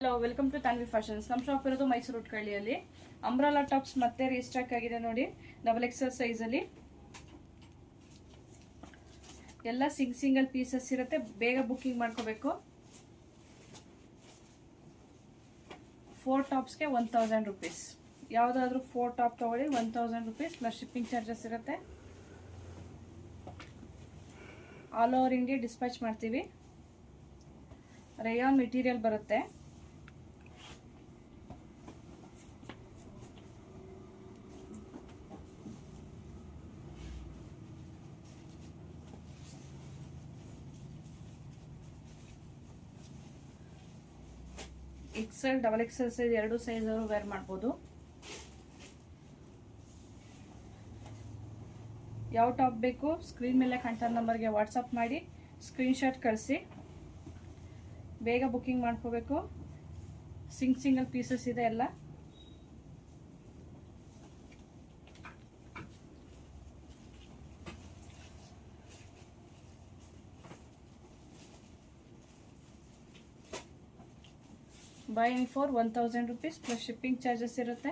Hello, welcome to Tanvi fashions. ನಮ್ಮ shop ಇರೋದು ಮೈಸೂರು ಉಟ್ಕಳ್ಳಿಯಲ್ಲಿ. ಅಂಬ್ರಾಲಾ ಟಾಪ್ಸ್ ಮತ್ತೆ ರೀಸ್ಟಾಕ್ ಆಗಿದೆ ನೋಡಿ, XXL ಸೈಜಲ್ಲಿ. ಎಲ್ಲ ಸಿಂಗಲ್ ಪೀಸಸ್ ಇರುತ್ತೆ, ಬೇಗ ಬುಕ್ಕಿಂಗ್ ಮಾಡ್ಕೋಬೇಕು. 4 ಟಾಪ್ಸ್ಗೆ 1000 ರುಪೀಸ್. ಯಾವುದಾದ್ರೂ 4 ಟಾಪ್ ತಗೊಳ್ಳಿ 1000 ರುಪೀಸ್ ಪ್ಲಸ್ ಶಿಪ್ಪಿಂಗ್ ಚಾರ್ಜಸ್ ಇರುತ್ತೆ. ಆಲ್ ಓವರ್ ಇಂಡಿಯಾ ಡಿಸ್ಪ್ಯಾಚ್ ಮಾಡ್ತೀವಿ. ರೇಯಾನ್ ಮೆಟೀರಿಯಲ್ ಬರುತ್ತೆ. XL, XXL ಸೈಜ್ ಎರಡು ಸೈಜ್ ಅವರು ವೇರ್ ಮಾಡ್ಬೋದು. ಯಾವ ಟಾಪ್ ಬೇಕು ಸ್ಕ್ರೀನ್ ಮೇಲೆ ಕಾಣ್ತಾ ನಂಬರ್ಗೆ ವಾಟ್ಸಪ್ ಮಾಡಿ ಸ್ಕ್ರೀನ್ಶಾಟ್ ಕಳಿಸಿ. ಬೇಗ ಬುಕ್ಕಿಂಗ್ ಮಾಡ್ಕೋಬೇಕು. ಸಿಂಗಲ್ ಪೀಸಸ್ ಇದೆ ಎಲ್ಲ. By for 1000 rupees plus shipping charges ಇರುತ್ತೆ.